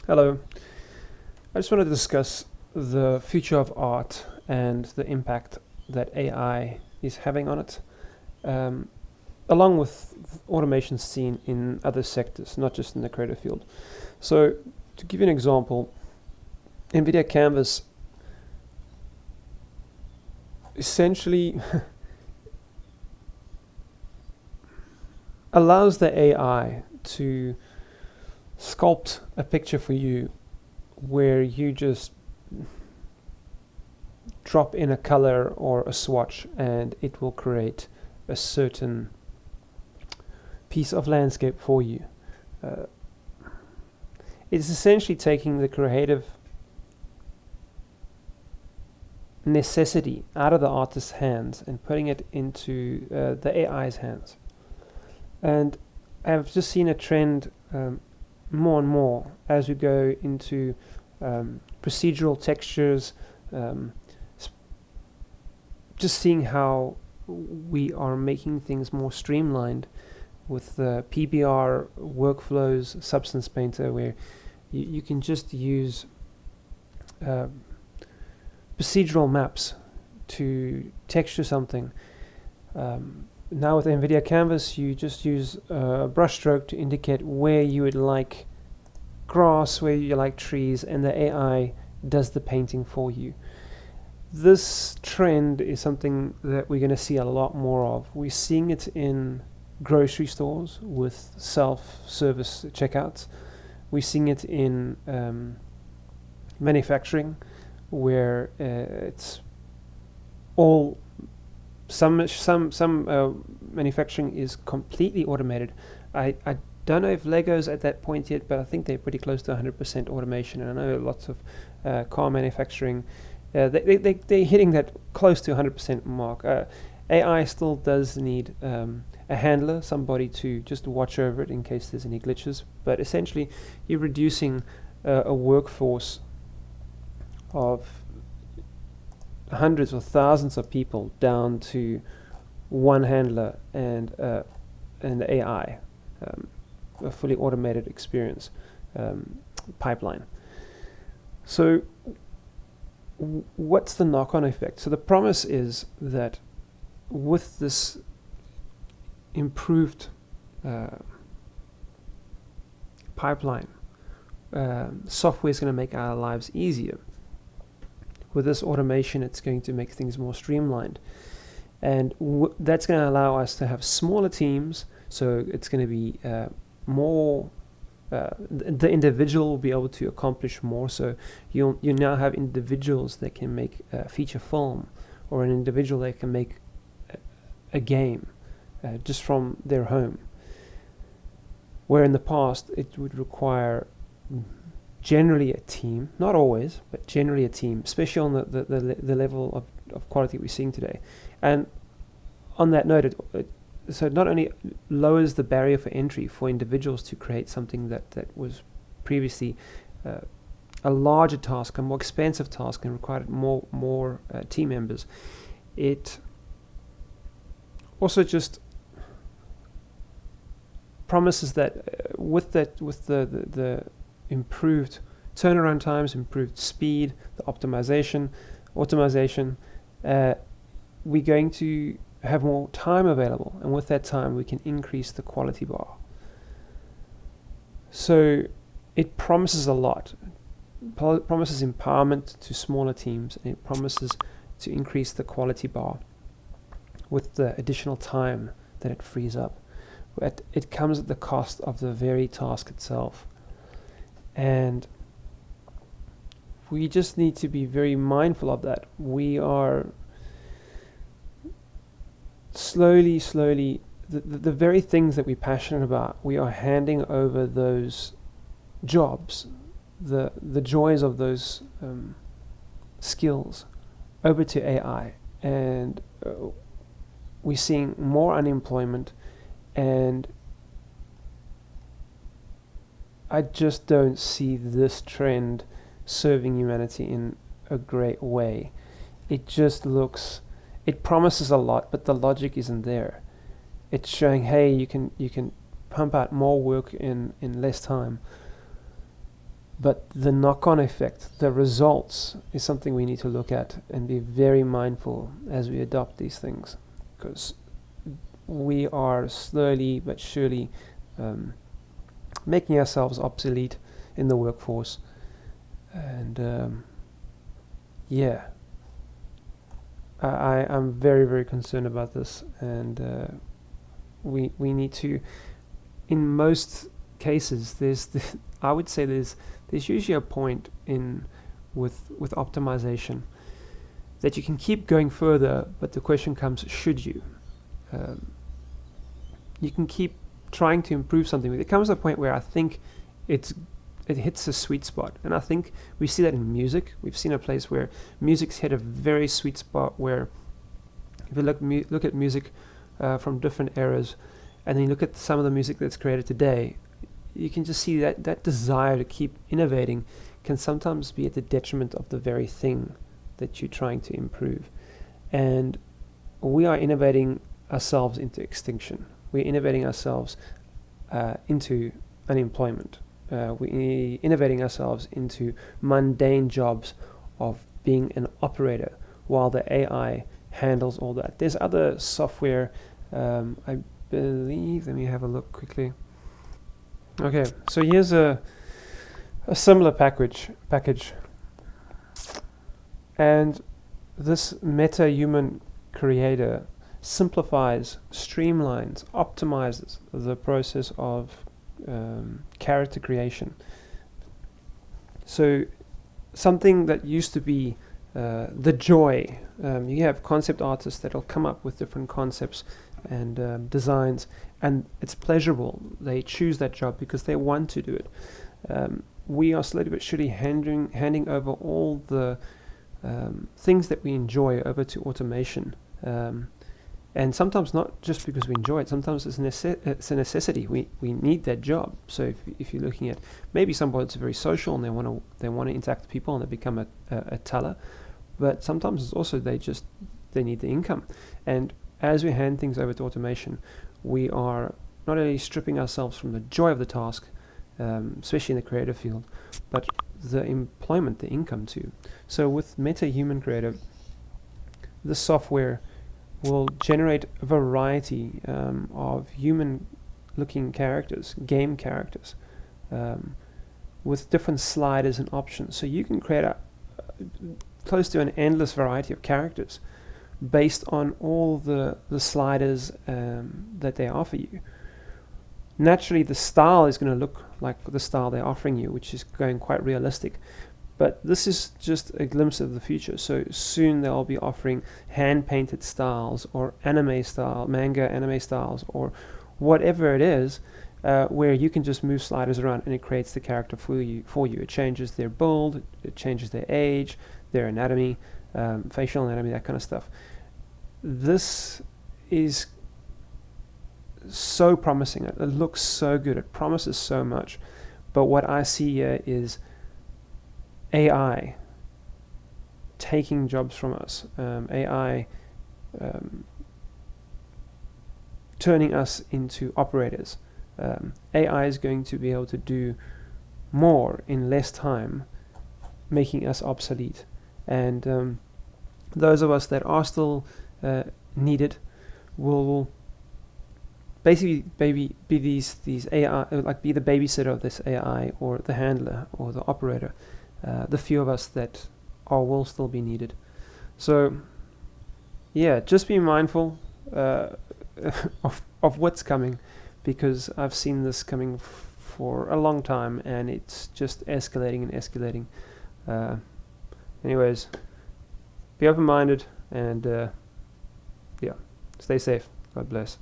Hello. I just wanted to discuss the future of art and the impact that AI is having on it, um, along with automation seen in other sectors, not just in the creative field. So, to give you an example, Nvidia Canvas essentially allows the AI to sculpt a picture for you where you just drop in a color or a swatch and it will create a certain piece of landscape for you. Uh, it's essentially taking the creative necessity out of the artist's hands and putting it into the AI's hands. And I've just seen a trend more and more as we go into procedural textures, um, just seeing how we are making things more streamlined with the PBR workflows, Substance Painter, where you can just use uh, procedural maps to texture something. Now with Nvidia Canvas, you just use a brushstroke to indicate where you would like grass, where you like trees, and the AI does the painting for you. This trend is something that we're going to see a lot more of. We're seeing it in grocery stores with self-service checkouts. We're seeing it in manufacturing, where it's all some manufacturing is completely automated. I don't know if Lego's at that point yet, but I think they're pretty close to 100% automation. And I know lots of car manufacturing, they're hitting that close to 100% mark. AI still does need a handler, somebody to just watch over it in case there's any glitches. But essentially, you're reducing a workforce of hundreds or thousands of people down to one handler and AI, a fully automated experience pipeline. So what's the knock-on effect? So the promise is that with this improved pipeline, software is going to make our lives easier. With this automation, it's going to make things more streamlined. And that's going to allow us to have smaller teams, so it's going to be more, the individual will be able to accomplish more. So you now have individuals that can make a feature film, or an individual that can make a game just from their home. Where in the past, it would require generally a team, not always, but generally a team, especially on the level of quality we're seeing today. And on that note, so it not only lowers the barrier for entry for individuals to create something that was previously a larger task, a more expensive task, and required more team members. It also just promises that with the improved turnaround times, improved speed, the automation, we're going to have more time available, and with that time we can increase the quality bar. So it promises a lot. It promises empowerment to smaller teams, and it promises to increase the quality bar with the additional time that it frees up. But it comes at the cost of the very task itself. And we just need to be very mindful of that. We are slowly, the very things that we're passionate about, we are handing over those jobs, the joys of those skills over to AI. And we're seeing more unemployment, and I just don't see this trend serving humanity in a great way. It just looks, it promises a lot, but the logic isn't there. It's showing, hey, you can pump out more work in less time. But the knock-on effect, the results, is something we need to look at and be very mindful as we adopt these things, because we are slowly but surely making ourselves obsolete in the workforce. And yeah, I'm very, very concerned about this, and we need to, in most cases, I would say there's usually a point with optimization that you can keep going further, but the question comes, should you? You can keep trying to improve something, but it comes to a point where I think it hits a sweet spot, and I think we see that in music. We've seen a place where music's hit a very sweet spot, where if you look at music from different eras, and then you look at some of the music that's created today, you can just see that desire to keep innovating can sometimes be at the detriment of the very thing that you're trying to improve. And we are innovating ourselves into extinction. We're innovating ourselves into unemployment. We're innovating ourselves into mundane jobs of being an operator while the AI handles all that. There's other software, I believe, let me have a look quickly. Okay, so here's a similar package, and this MetaHuman creator simplifies, streamlines, optimizes the process of character creation. So something that used to be the joy, you have concept artists that will come up with different concepts and designs, and it's pleasurable. They choose that job because they want to do it. We are slowly but surely handing over all the things that we enjoy over to automation, and sometimes not just because we enjoy it. Sometimes it's a necessity. We need that job. So if you're looking at maybe somebody that's very social and they want to interact with people and they become a teller, but sometimes it's also they need the income. And as we hand things over to automation, we are not only stripping ourselves from the joy of the task, especially in the creative field, but the employment, the income too. So with MetaHuman Creator, the software will generate a variety of human-looking characters, game characters, with different sliders and options. So you can create close to an endless variety of characters based on all the sliders that they offer you. Naturally, the style is going to look like the style they're offering you, which is going quite realistic. But this is just a glimpse of the future. So soon they'll be offering hand-painted styles or manga anime styles, or whatever it is, where you can just move sliders around and it creates the character for you. It changes their build, it changes their age, their anatomy, facial anatomy, that kind of stuff. This is so promising. It looks so good. It promises so much. But what I see here is AI taking jobs from us, AI turning us into operators. AI is going to be able to do more in less time, making us obsolete. And those of us that are still needed will basically be these AI, like be the babysitter of this AI, or the handler, or the operator. The few of us that will still be needed. So yeah, just be mindful of what's coming, because I've seen this coming for a long time, and it's just escalating and escalating. Anyways, be open-minded, and yeah, stay safe. God bless.